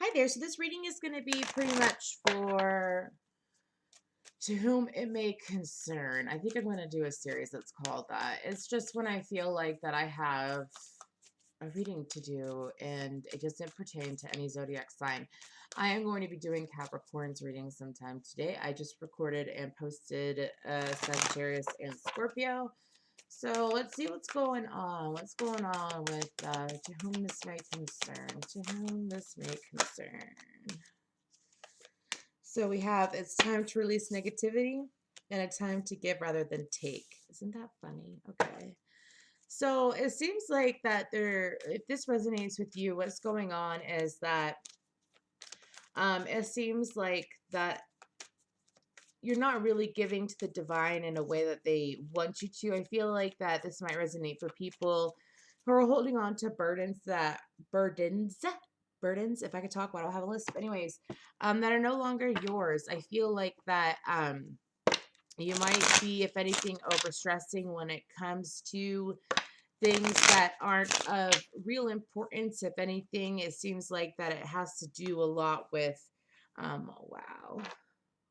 Hi there. So this reading is going to be pretty much for to whom it may concern. I think I'm going to do a series that's called that. It's just when I feel like that I have a reading to do and it doesn't pertain to any zodiac sign. I am going to be doing Capricorn's reading sometime today. I just recorded and posted Sagittarius and Scorpio. So let's see what's going on. What's going on with to whom this may concern? To whom this may concern. So we have it's time to release negativity and a time to give rather than take. Isn't that funny? Okay. So it seems like that if this resonates with you, what's going on is that it seems like that you're not really giving to the divine in a way that they want you to. I feel like that this might resonate for people who are holding on to burdens, if I could talk, well, I don't have a list. But anyways, that are no longer yours. I feel like that you might be, if anything, overstressing when it comes to things that aren't of real importance. If anything, it seems like that it has to do a lot with wow.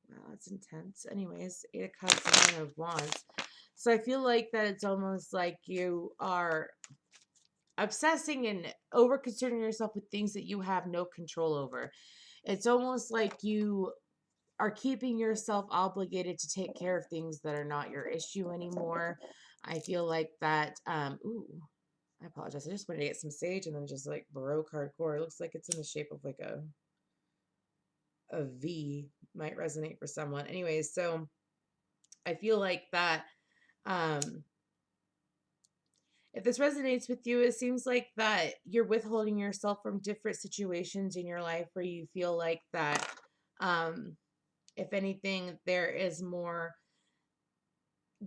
Wow, that's intense. Anyways, Eight of Cups and Nine of Wands. So I feel like that it's almost like you are obsessing and over concerning yourself with things that you have no control over. It's almost like you are keeping yourself obligated to take care of things that are not your issue anymore. I feel like that, ooh, I apologize. I just wanted to get some sage and then just like Baroque hardcore. It looks like it's in the shape of like a V, might resonate for someone. Anyways, so I feel like that um if this resonates with you, it seems like that you're withholding yourself from different situations in your life where you feel like that um if anything there is more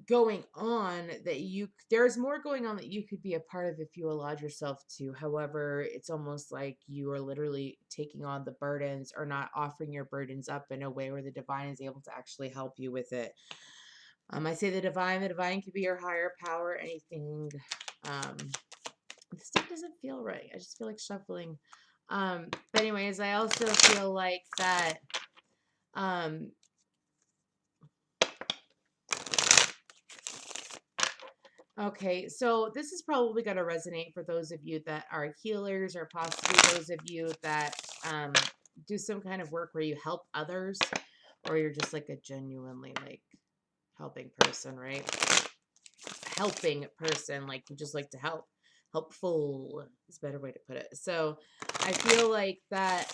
going on that there's more going on that you could be a part of if you allowed yourself to. However, it's almost like you are literally taking on the burdens or not offering your burdens up in a way where the divine is able to actually help you with it. I say the divine could be your higher power, anything. Um, this stuff doesn't feel right. I just feel like shuffling. But anyways, I also feel like that um okay, so this is probably going to resonate for those of you that are healers or possibly those of you that um do some kind of work where you help others or you're just like a genuinely like helping person, right? Helping person, like you just like to help. Helpful is a better way to put it. So I feel like that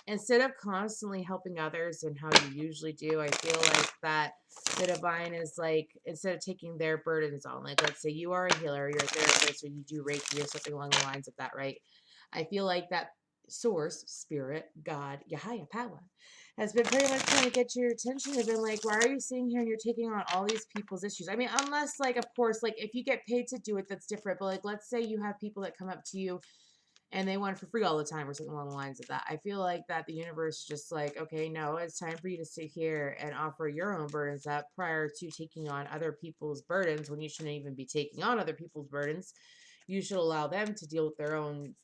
instead of constantly helping others and how you usually do, I feel like that the divine is like, instead of taking their burdens on, like let's say you are a healer, you're a therapist, or you do Reiki or something along the lines of that, right? I feel like that source, spirit, God, your higher power, has been pretty much trying to get your attention. They've been like, why are you sitting here and you're taking on all these people's issues? I mean, unless like, of course, like if you get paid to do it, that's different. But like, let's say you have people that come up to you and they want it for free all the time or something along the lines of that. I feel like that the universe is just like, okay, no, it's time for you to sit here and offer your own burdens up prior to taking on other people's burdens when you shouldn't even be taking on other people's burdens. You should allow them to deal with their own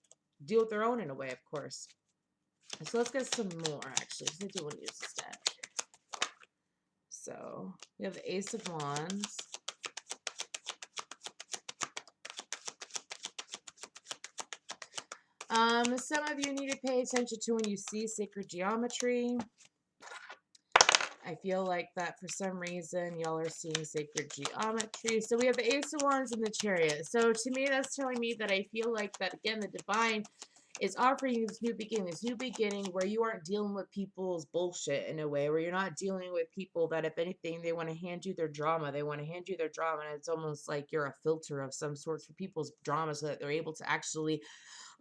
in a way, of course. So let's get some more, actually, because I do want to use this deck. So we have the Ace of Wands. Some of you need to pay attention to when you see sacred geometry. I feel like that for some reason y'all are seeing sacred geometry. So we have the Ace of Wands and the Chariot. So to me, that's telling me that I feel like that, again, the divine is offering you this new beginning where you aren't dealing with people's bullshit in a way, where you're not dealing with people that, if anything, they want to hand you their drama. They want to hand you their drama, and it's almost like you're a filter of some sort for people's drama so that they're able to actually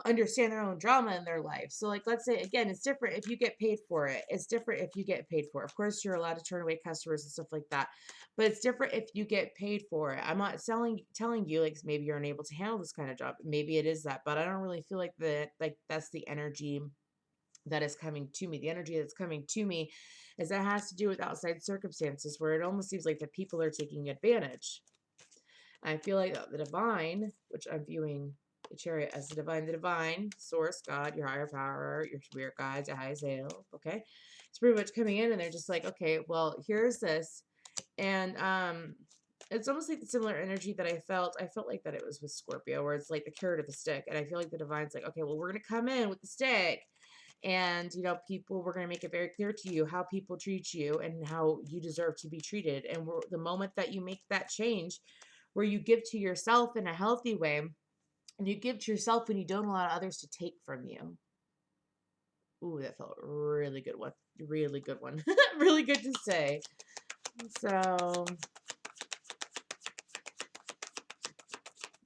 understand their own drama in their life. So like, let's say, again, it's different if you get paid for it. It's different if you get paid for it. Of course, you're allowed to turn away customers and stuff like that, but it's different if you get paid for it. I'm not telling you like maybe you're unable to handle this kind of job. Maybe it is that, but I don't really feel like that's the energy that is coming to me. The energy that's coming to me is that has to do with outside circumstances where it almost seems like the people are taking advantage. I feel like the divine, which I'm viewing Chariot as the divine source, God, your higher power, your spirit guides, your highest self. Okay. It's pretty much coming in and they're just like, okay, well, here's this. And it's almost like the similar energy that I felt. I felt like that it was with Scorpio, where it's like the carrot or the stick. And I feel like the divine's like, okay, well, we're gonna come in with the stick. And people, we're gonna make it very clear to you how people treat you and how you deserve to be treated. And the moment that you make that change, where you give to yourself in a healthy way, and you give to yourself when you don't allow others to take from you. Ooh, that felt really good one. Really good one. Really good to say. So,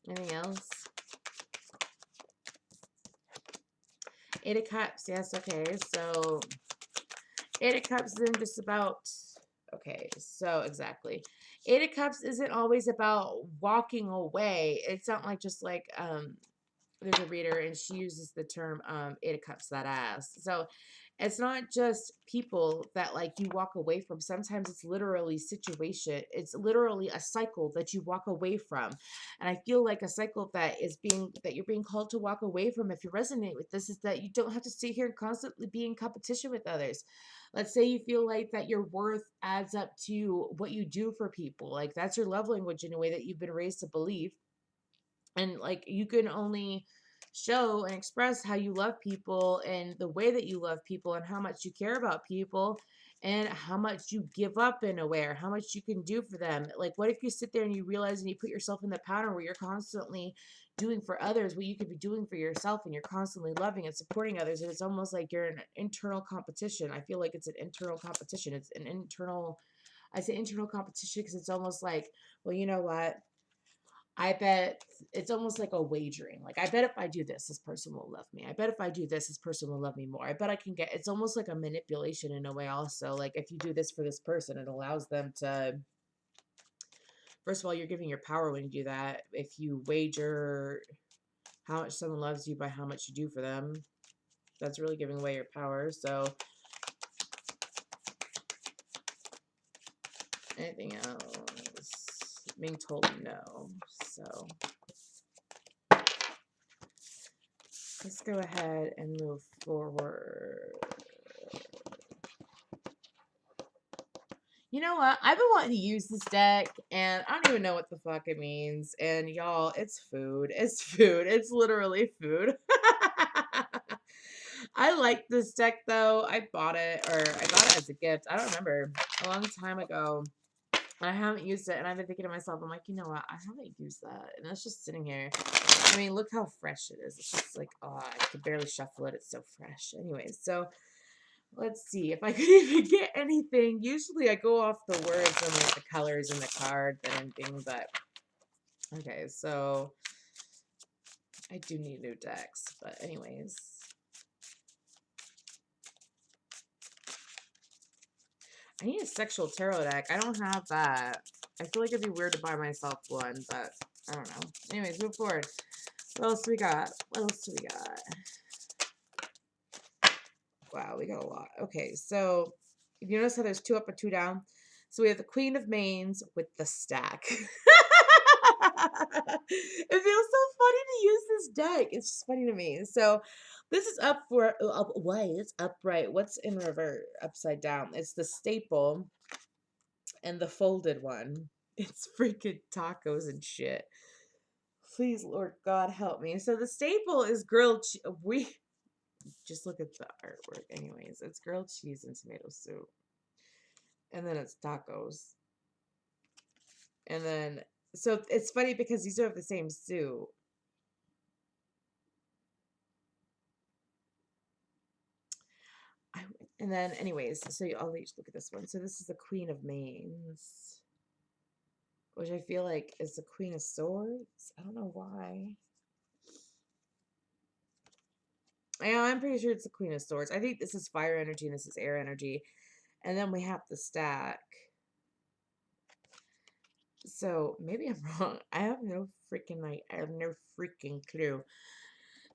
anything else? Eight of Cups. Yes, okay. So, Eight of Cups isn't just about. Okay, so exactly. Eight of Cups isn't always about walking away. It's not like just like there's a reader and she uses the term Eight of Cups, that ass. So it's not just people that like you walk away from. Sometimes it's literally situation. It's literally a cycle that you walk away from. And I feel like a cycle that you're being called to walk away from, if you resonate with this, is that you don't have to sit here and constantly be in competition with others. Let's say you feel like that your worth adds up to what you do for people. Like that's your love language in a way that you've been raised to believe. And like you can only show and express how you love people and the way that you love people and how much you care about people and how much you give up in a way, or how much you can do for them. Like what if you sit there and you realize and you put yourself in the pattern where you're constantly doing for others what you could be doing for yourself, and you're constantly loving and supporting others, and it's almost like you're in an internal competition. I feel like it's an internal competition. It's an internal, I say internal competition because it's almost like, well, you know what, I bet it's almost like a wagering. Like, I bet if I do this person will love me. I bet if I do this person will love me more. I bet I can get, it's almost like a manipulation in a way, also. Like, if you do this for this person, it allows them to, first of all, you're giving your power when you do that. If you wager how much someone loves you by how much you do for them, that's really giving away your power. So, anything else? Being told no. So, let's go ahead and move forward. You know what? I've been wanting to use this deck, and I don't even know what the fuck it means. And y'all, it's food. It's food. It's literally food. I like this deck, though. I bought it, or I got it as a gift. I don't remember. A long time ago. I haven't used it, and I've been thinking to myself, I'm like, you know what? I haven't used that. And it's just sitting here. I mean, look how fresh it is. It's just like, oh, I could barely shuffle it. It's so fresh. Anyways, so let's see if I could even get anything. Usually I go off the words and like the colors in the card and anything, but okay, so I do need new decks, but anyways. I need a sexual tarot deck. I don't have that. I feel like it'd be weird to buy myself one, but I don't know. Anyways, move forward. What else do we got? What else do we got? Wow, we got a lot. Okay, so if you notice how there's 2 up and 2 down, so we have the Queen of Mains with the stack. It feels so funny to use this deck. It's just funny to me. So this is up for why it's upright. What's in reverse upside down? It's the staple and the folded one. It's freaking tacos and shit. Please, Lord God, help me. So the staple is grilled. We just look at the artwork. Anyways, it's grilled cheese and tomato soup, and then it's tacos, and then so it's funny because these are of the same soup. And then, anyways, so I'll each look at this one. So this is the Queen of Mains, which I feel like is the Queen of Swords. I don't know why. Yeah, I'm pretty sure it's the Queen of Swords. I think this is fire energy and this is air energy. And then we have the stack. So maybe I'm wrong. I have no freaking clue.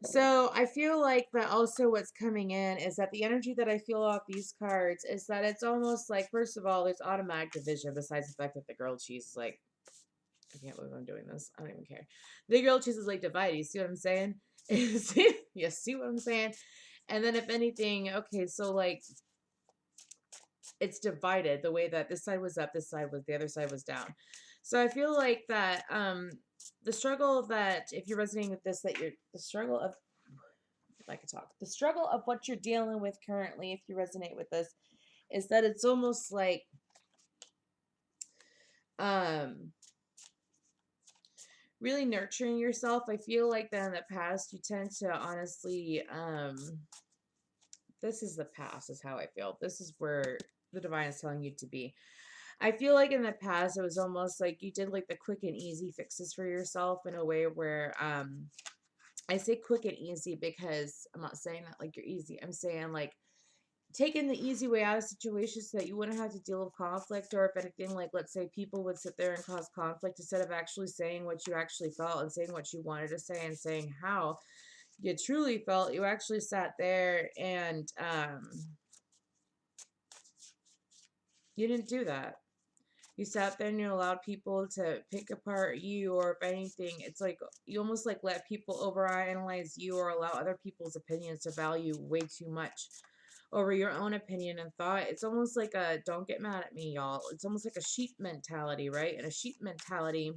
So I feel like that also what's coming in is that the energy that I feel off these cards is that it's almost like, first of all, there's automatic division besides the fact that the grilled cheese is like I can't believe I'm doing this. I don't even care. The grilled cheese is like divided. You see what I'm saying? You see what I'm saying? And then if anything, okay, so like it's divided the way that this side was up, this side was the other side was down. So I feel like that the struggle that if you're resonating with this, that you're the struggle of if I could talk, the struggle of what you're dealing with currently, if you resonate with this, is that it's almost like um really nurturing yourself. I feel like that in the past you tend to honestly this is the past is how I feel. This is where the divine is telling you to be. I feel like in the past it was almost like you did like the quick and easy fixes for yourself in a way where I say quick and easy because I'm not saying that like you're easy. I'm saying like taking the easy way out of situations so that you wouldn't have to deal with conflict, or if anything, like let's say people would sit there and cause conflict instead of actually saying what you actually felt and saying what you wanted to say and saying how you truly felt. You actually sat there and you didn't do that. You sat there and you allowed people to pick apart you, or if anything, it's like you almost like let people overanalyze you or allow other people's opinions to value way too much over your own opinion and thought. It's almost like a don't get mad at me, y'all. It's almost like a sheep mentality, right? And a sheep mentality,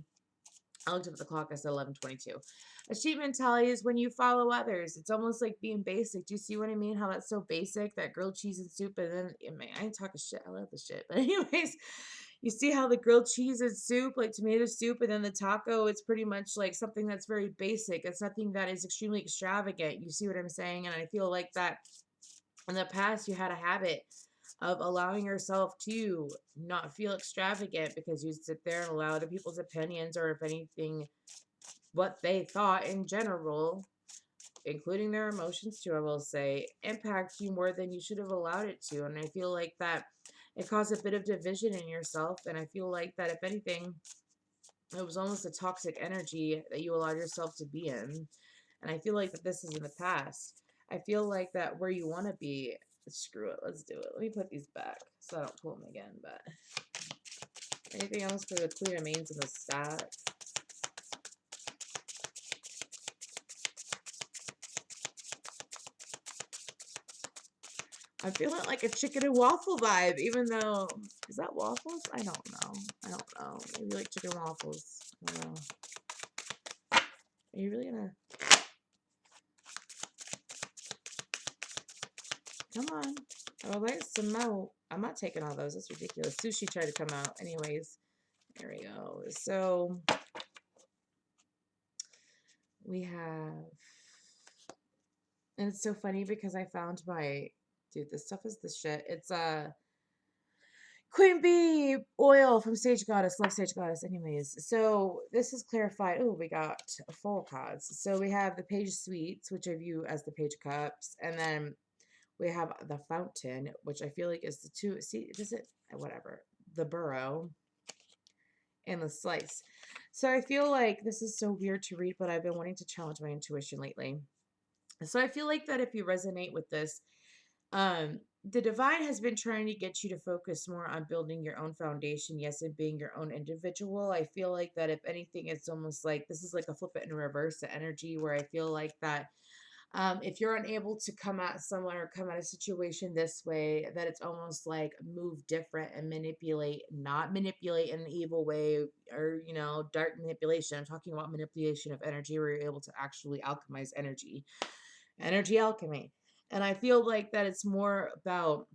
I looked up at the clock, I said 11:22. A sheep mentality is when you follow others. It's almost like being basic. Do you see what I mean? How that's so basic, that grilled cheese and soup, and then I ain't talking shit. I love the shit. But anyways, you see how the grilled cheese and soup, like tomato soup, and then the taco, it's pretty much like something that's very basic. It's nothing that is extremely extravagant. You see what I'm saying? And I feel like that in the past you had a habit of allowing yourself to not feel extravagant because you sit there and allow other people's opinions, or if anything, what they thought in general, including their emotions too, I will say, impact you more than you should have allowed it to. And I feel like that it caused a bit of division in yourself. And I feel like that if anything, it was almost a toxic energy that you allowed yourself to be in. And I feel like that this is in the past. I feel like that where you want to be, screw it, let's do it. Let me put these back so I don't pull them again. But anything else for the Queen of Mains in the stack? I'm feeling like a chicken and waffle vibe, even though, is that waffles? I don't know. I don't know. Maybe like chicken waffles. I don't know. Are you really gonna? Come on. Oh, there's some more. I'm not taking all those. That's ridiculous. Sushi tried to come out. Anyways, there we go. So we have, and it's so funny because I found my, dude, this stuff is the shit. It's Queen Bee oil from Sage Goddess. Love Sage Goddess. Anyways, so this is clarified. Oh, we got full cards. So we have the Page of Sweets, which I view as the Page of Cups, and then we have the Fountain, which I feel like is the two. See, does it? Whatever. The Burrow and the Slice. So I feel like this is so weird to read, but I've been wanting to challenge my intuition lately. So I feel like that if you resonate with this, the divine has been trying to get you to focus more on building your own foundation, yes, and being your own individual. I feel like that if anything, it's almost like this is like a flip it in reverse, the energy where I feel like that if you're unable to come at someone or come at a situation this way, that it's almost like move different and manipulate, not manipulate in an evil way or, dark manipulation. I'm talking about manipulation of energy where you're able to actually alchemize energy alchemy. And I feel like that it's more about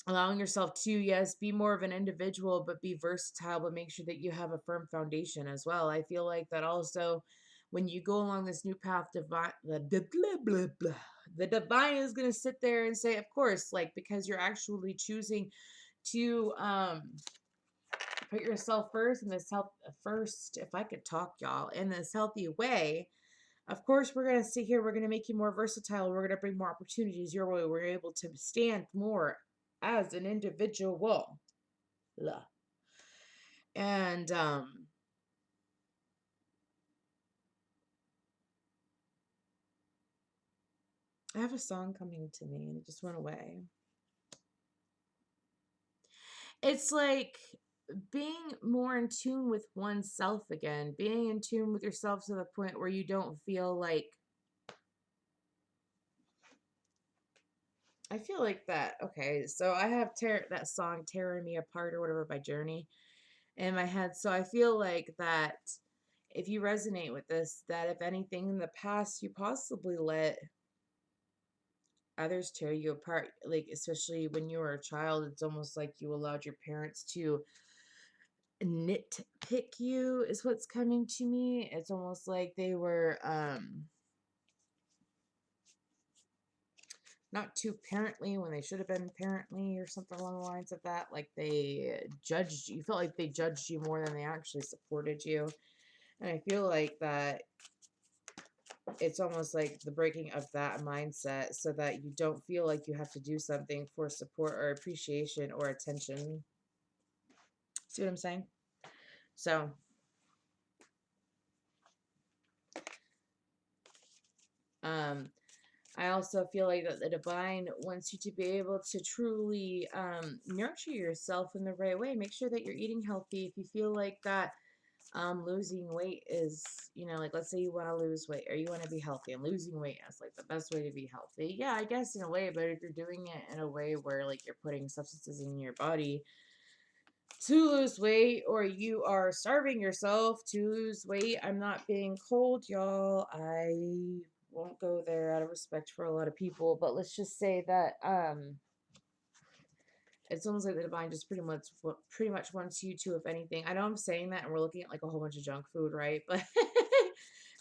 allowing yourself to, yes, be more of an individual, but be versatile, but make sure that you have a firm foundation as well. I feel like that also when you go along this new path, divine, the divine is going to sit there and say, of course, like, because you're actually choosing to put yourself first in this health first, if I could talk, y'all, in this healthy way. Of course, we're going to sit here. We're going to make you more versatile. We're going to bring more opportunities your way. We're able to stand more as an individual. And I have a song coming to me and it just went away. It's like being more in tune with oneself again, being in tune with yourself to the point where you don't feel like, I feel like that. Okay, so I have that song "Tearing Me Apart" or whatever by Journey in my head. So I feel like that if you resonate with this, that if anything in the past you possibly let others tear you apart, like especially when you were a child, it's almost like you allowed your parents to nitpick you, is what's coming to me. It's almost like they were not too parently when they should have been parently or something along the lines of that. Like they judged you, felt like they judged you more than they actually supported you. And I feel like that it's almost like the breaking of that mindset so that you don't feel like you have to do something for support or appreciation or attention. See what I'm saying? So, um, I also feel like that the divine wants you to be able to truly nurture yourself in the right way. Make sure that you're eating healthy. If you feel like that losing weight is, like let's say you want to lose weight or you want to be healthy, and losing weight is like the best way to be healthy. Yeah, I guess in a way, but if you're doing it in a way where like you're putting substances in your body to lose weight, or you are starving yourself to lose weight, I'm not being cold, y'all. I won't go there out of respect for a lot of people, but let's just say that it's almost like the divine just pretty much wants you to, if anything. I know I'm saying that and we're looking at like a whole bunch of junk food, right? But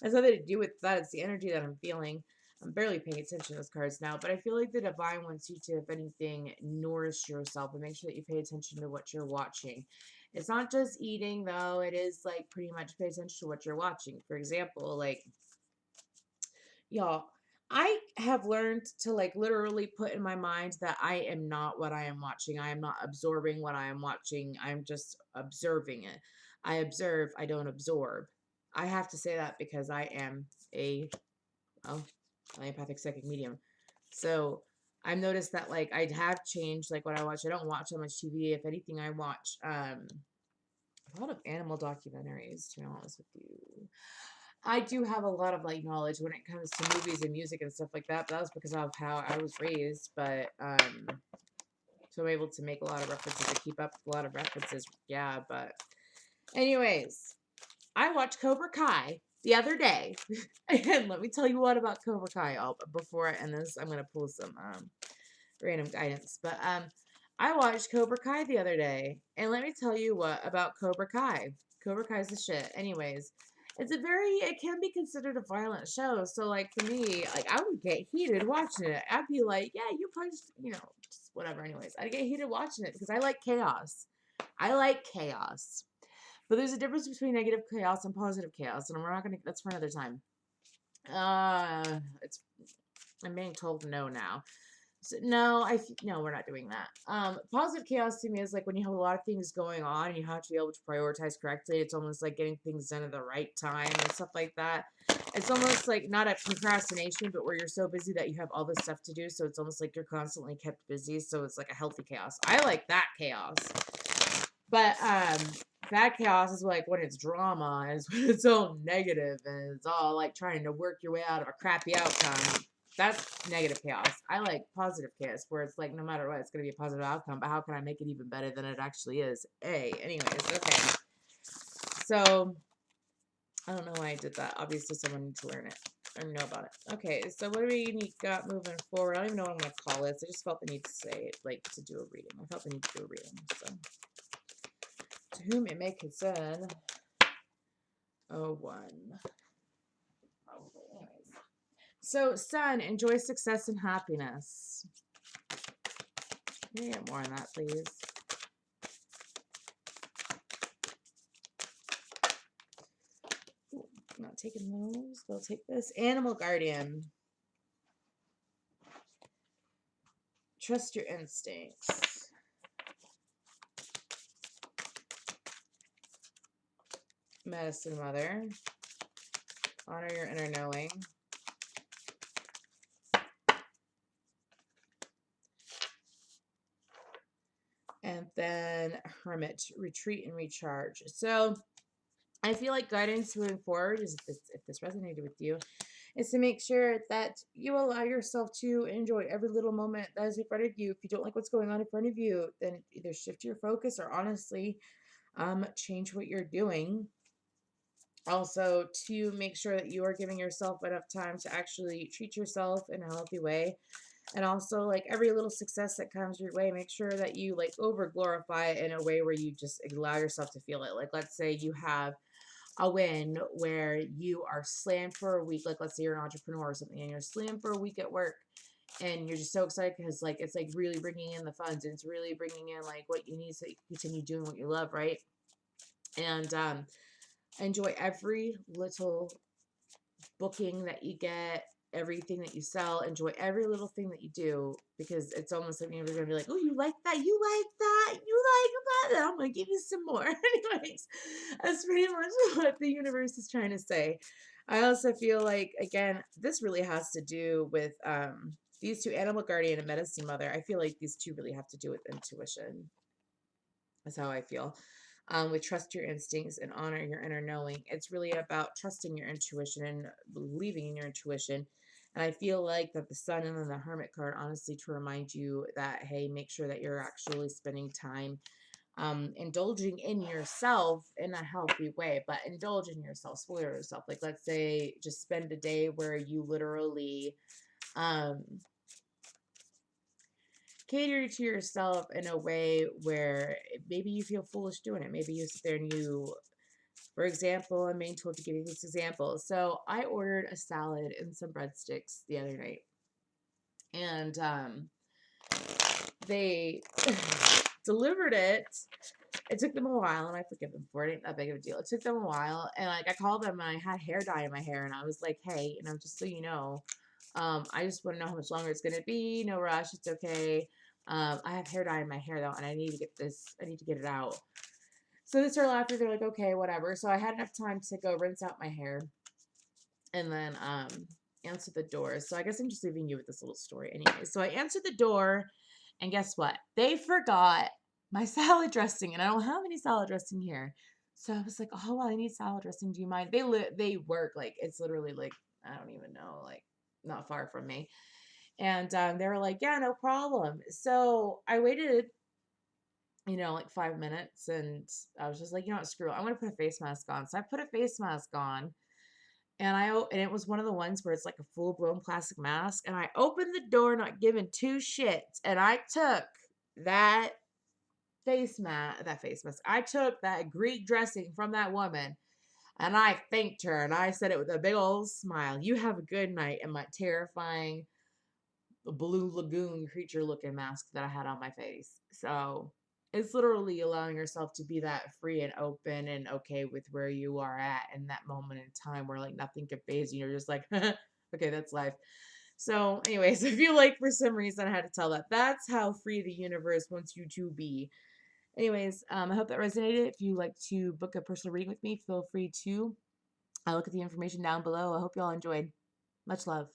has nothing to do with that. It's the energy that I'm feeling. I'm barely paying attention to those cards now, but I feel like the divine wants you to, if anything, nourish yourself and make sure that you pay attention to what you're watching. It's not just eating, though. It is like pretty much pay attention to what you're watching. For example, like, y'all, I have learned to like literally put in my mind that I am not what I am watching. I am not absorbing what I am watching. I'm just observing it. I observe, I don't absorb. I have to say that because I am a well, empathic psychic medium. So I've noticed that like I have changed like what I watch. I don't watch so much TV. If anything, I watch a lot of animal documentaries, to be honest with you. I do have a lot of like knowledge when it comes to movies and music and stuff like that. But that was because of how I was raised. But so I'm able to make a lot of references to keep up with a lot of references. Yeah, but anyways, I watched Cobra Kai the other day. And let me tell you what about Cobra Kai. Before I end this, I'm gonna pull some random guidance. But I watched Cobra Kai the other day, and let me tell you what about Cobra Kai. Cobra Kai's the shit. Anyways, it can be considered a violent show. So like for me, like I would get heated watching it. I'd be like, yeah, you punched, just whatever. Anyways, I'd get heated watching it because I like chaos. I like chaos. But there's a difference between negative chaos and positive chaos, and we're not gonna. That's for another time. It's I'm being told no now. So, no, we're not doing that. Positive chaos to me is like when you have a lot of things going on and you have to be able to prioritize correctly. It's almost like getting things done at the right time and stuff like that. It's almost like not a procrastination, but where you're so busy that you have all this stuff to do. So it's almost like you're constantly kept busy. So it's like a healthy chaos. I like that chaos. But bad chaos is like when it's drama, is when it's all negative and it's all like trying to work your way out of a crappy outcome. That's negative chaos. I like positive chaos, where it's like no matter what, it's gonna be a positive outcome. But how can I make it even better than it actually is? Anyways, okay. So I don't know why I did that. Obviously, someone needs to learn it or know about it. Okay, so what do we got moving forward? I don't even know what I'm gonna call this. I just felt the need to say it, like to do a reading. I felt the need to do a reading. So to whom it may concern. Oh, one. Probably. Anyways. So, Sun, enjoy success and happiness. Can you get more on that, please? Ooh, I'm not taking those. They'll take this. Animal guardian. Trust your instincts. Medicine mother. Honor your inner knowing. And then hermit, retreat and recharge. So I feel like guidance moving forward is if this resonated with you, is to make sure that you allow yourself to enjoy every little moment that is in front of you. If you don't like what's going on in front of you, then either shift your focus or honestly, change what you're doing. Also, to make sure that you are giving yourself enough time to actually treat yourself in a healthy way. And also, like every little success that comes your way, make sure that you like over glorify it in a way where you just allow yourself to feel it. Like, let's say you have a win where you are slammed for a week. Like, let's say you're an entrepreneur or something and you're slammed for a week at work and you're just so excited because, like, it's like really bringing in the funds and it's really bringing in like what you need to continue doing what you love, right? And, enjoy every little booking that you get, everything that you sell, enjoy every little thing that you do because it's almost like you're gonna be like, oh, you like that, you like that, you like that, and I'm gonna give you some more. Anyways, that's pretty much what the universe is trying to say. I also feel like again, this really has to do with these two, animal guardian and medicine mother. I feel like these two really have to do with intuition. That's how I feel. With trust your instincts and honor your inner knowing. It's really about trusting your intuition and believing in your intuition. And I feel like that the sun and then the hermit card, honestly, to remind you that, hey, make sure that you're actually spending time indulging in yourself in a healthy way, but indulge in yourself, spoil yourself. Like, let's say, just spend a day where you literally um, cater to yourself in a way where maybe you feel foolish doing it. Maybe you sit there and you, for example, I'm being told to give you this example. So I ordered a salad and some breadsticks the other night, and they delivered it. It took them a while, and I forgive them for it. Ain't that big of a deal. It took them a while, and like I called them, and I had hair dye in my hair, and I was like, "Hey, just so you know, I just want to know how much longer it's gonna be. No rush. It's okay. I have hair dye in my hair though, and I need to get this. I need to get it out." So they started laughing. They're like, "Okay, whatever." So I had enough time to go rinse out my hair, and then answer the door. So I guess I'm just leaving you with this little story anyway. So I answered the door, and guess what? They forgot my salad dressing, and I don't have any salad dressing here. So I was like, "Oh well, I need salad dressing. Do you mind?" They work like it's literally like I don't even know, like not far from me. And they were like, "Yeah, no problem." So I waited, like 5 minutes, and I was just like, screw it. I'm gonna put a face mask on. So I put a face mask on, and and it was one of the ones where it's like a full blown plastic mask. And I opened the door, not giving two shits, and I took that face mask. I took that Greek dressing from that woman, and I thanked her, and I said it with a big old smile. You have a good night, and my terrifying blue lagoon creature looking mask that I had on my face. So it's literally allowing yourself to be that free and open and okay with where you are at in that moment in time where like nothing can phase you. You're just like, okay, that's life. So, anyways, I feel like for some reason I had to tell that. That's how free the universe wants you to be. Anyways, I hope that resonated. If you like to book a personal reading with me, feel free to. I'll look at the information down below. I hope you all enjoyed. Much love.